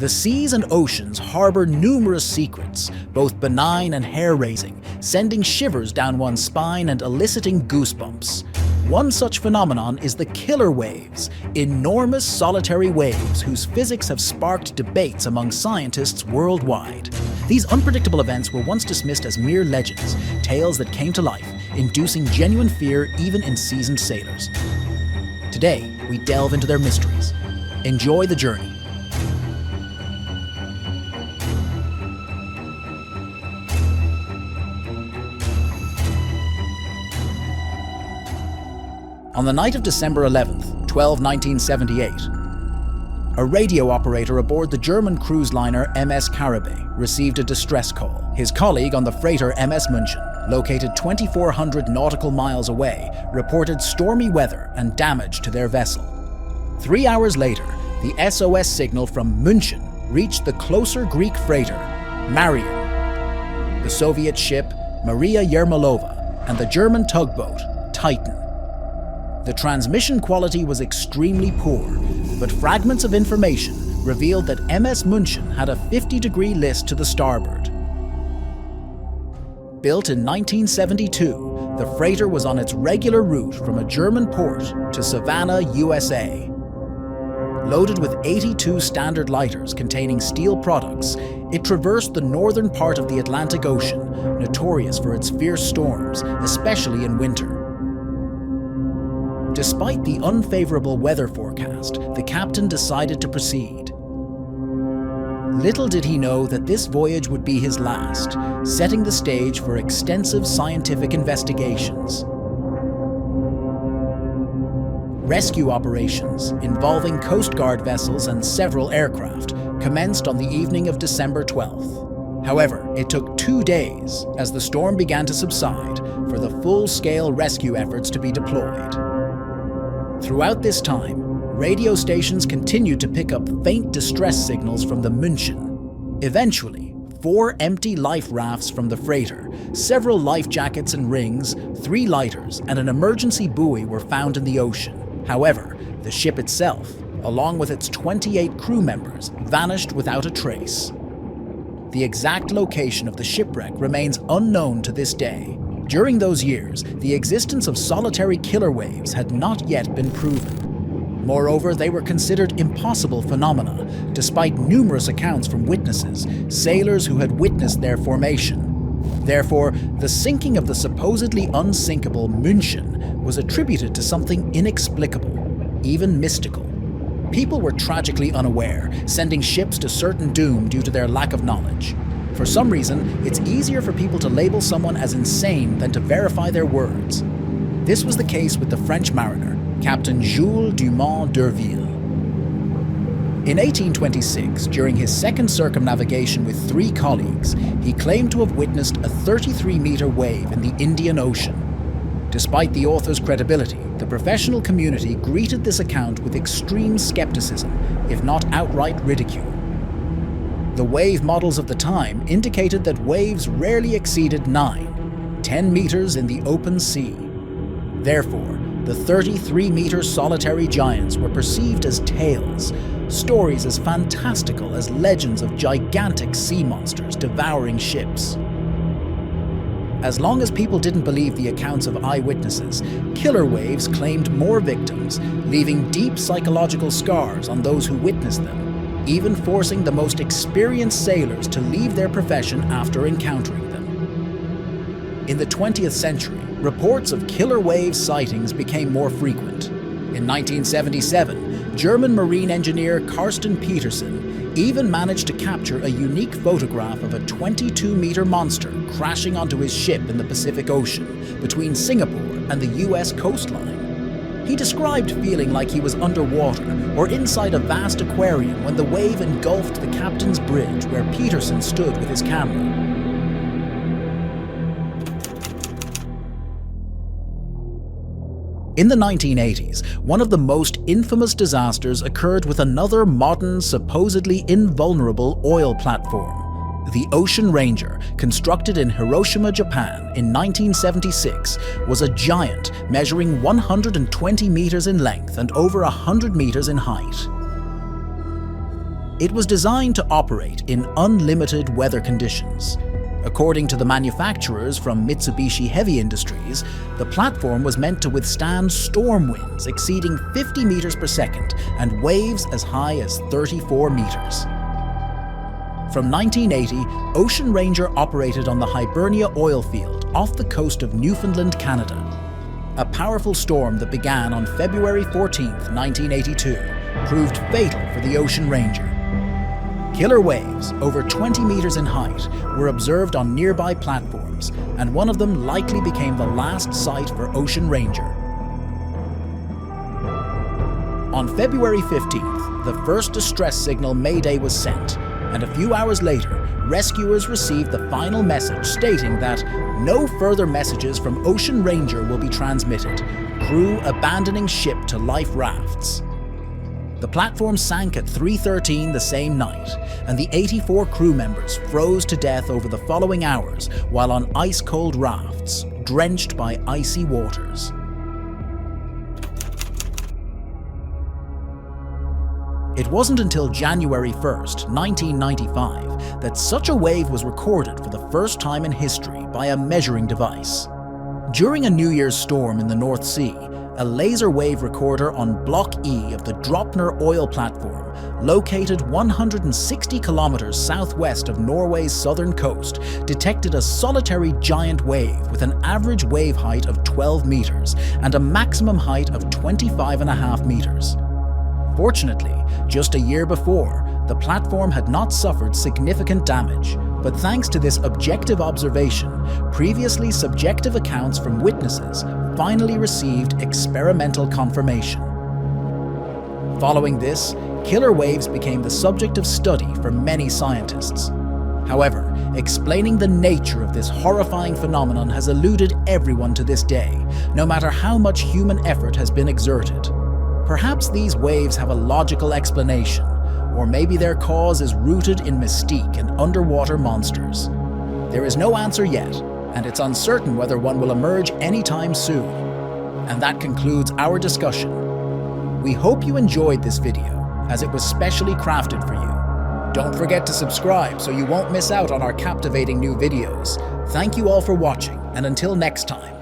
The seas and oceans harbor numerous secrets, both benign and hair-raising, sending shivers down one's spine and eliciting goosebumps. One such phenomenon is the killer waves, enormous solitary waves whose physics have sparked debates among scientists worldwide. These unpredictable events were once dismissed as mere legends, tales that came to life, inducing genuine fear even in seasoned sailors. Today, we delve into their mysteries. Enjoy the journey. On the night of December 11th, 1978, a radio operator aboard the German cruise liner MS Karibé received a distress call. His colleague on the freighter MS München, located 2,400 nautical miles away, reported stormy weather and damage to their vessel. 3 hours later, the SOS signal from München reached the closer Greek freighter, Marian, the Soviet ship Maria Yermolova, and the German tugboat, Titan. The transmission quality was extremely poor, but fragments of information revealed that MS München had a 50-degree list to the starboard. Built in 1972, the freighter was on its regular route from a German port to Savannah, USA. Loaded with 82 standard lighters containing steel products, it traversed the northern part of the Atlantic Ocean, notorious for its fierce storms, especially in winter. Despite the unfavorable weather forecast, the captain decided to proceed. Little did he know that this voyage would be his last, setting the stage for extensive scientific investigations. Rescue operations, involving Coast Guard vessels and several aircraft, commenced on the evening of December 12th. However, it took 2 days, as the storm began to subside, for the full-scale rescue efforts to be deployed. Throughout this time, radio stations continued to pick up faint distress signals from the München. Eventually, 4 empty life rafts from the freighter, several life jackets and rings, 3 lighters, and an emergency buoy were found in the ocean. However, the ship itself, along with its 28 crew members, vanished without a trace. The exact location of the shipwreck remains unknown to this day. During those years, the existence of solitary killer waves had not yet been proven. Moreover, they were considered impossible phenomena, despite numerous accounts from witnesses, sailors who had witnessed their formation. Therefore, the sinking of the supposedly unsinkable München was attributed to something inexplicable, even mystical. People were tragically unaware, sending ships to certain doom due to their lack of knowledge. For some reason, it's easier for people to label someone as insane than to verify their words. This was the case with the French mariner, Captain Jules Dumont d'Urville. In 1826, during his second circumnavigation with 3 colleagues, he claimed to have witnessed a 33-meter wave in the Indian Ocean. Despite the author's credibility, the professional community greeted this account with extreme skepticism, if not outright ridicule. The wave models of the time indicated that waves rarely exceeded 10 meters in the open sea. Therefore, the 33-meter solitary giants were perceived as tales, stories as fantastical as legends of gigantic sea monsters devouring ships. As long as people didn't believe the accounts of eyewitnesses, killer waves claimed more victims, leaving deep psychological scars on those who witnessed them, even forcing the most experienced sailors to leave their profession after encountering them. In the 20th century, reports of killer wave sightings became more frequent. In 1977, German marine engineer Carsten Petersen even managed to capture a unique photograph of a 22-meter monster crashing onto his ship in the Pacific Ocean between Singapore and the US coastline. He described feeling like he was underwater or inside a vast aquarium when the wave engulfed the captain's bridge where Petersen stood with his camera. In the 1980s, one of the most infamous disasters occurred with another modern, supposedly invulnerable oil platform. The Ocean Ranger, constructed in Hiroshima, Japan in 1976, was a giant measuring 120 meters in length and over 100 meters in height. It was designed to operate in unlimited weather conditions. According to the manufacturers from Mitsubishi Heavy Industries, the platform was meant to withstand storm winds exceeding 50 meters per second and waves as high as 34 meters. From 1980, Ocean Ranger operated on the Hibernia oil field off the coast of Newfoundland, Canada. A powerful storm that began on February 14, 1982, proved fatal for the Ocean Ranger. Killer waves, over 20 meters in height, were observed on nearby platforms, and one of them likely became the last sight for Ocean Ranger. On February 15th, the first distress signal Mayday was sent, and a few hours later, rescuers received the final message stating that no further messages from Ocean Ranger will be transmitted, crew abandoning ship to life rafts. The platform sank at 3:13 the same night, and the 84 crew members froze to death over the following hours while on ice-cold rafts, drenched by icy waters. It wasn't until January 1st, 1995, that such a wave was recorded for the first time in history by a measuring device. During a New Year's storm in the North Sea, a laser wave recorder on Block E of the Dropner oil platform, located 160 kilometers southwest of Norway's southern coast, detected a solitary giant wave with an average wave height of 12 meters and a maximum height of 25.5 meters. Fortunately, just a year before, the platform had not suffered significant damage, but thanks to this objective observation, previously subjective accounts from witnesses finally received experimental confirmation. Following this, killer waves became the subject of study for many scientists. However, explaining the nature of this horrifying phenomenon has eluded everyone to this day, no matter how much human effort has been exerted. Perhaps these waves have a logical explanation, or maybe their cause is rooted in mystique and underwater monsters. There is no answer yet, and it's uncertain whether one will emerge anytime soon. And that concludes our discussion. We hope you enjoyed this video, as it was specially crafted for you. Don't forget to subscribe so you won't miss out on our captivating new videos. Thank you all for watching, and until next time.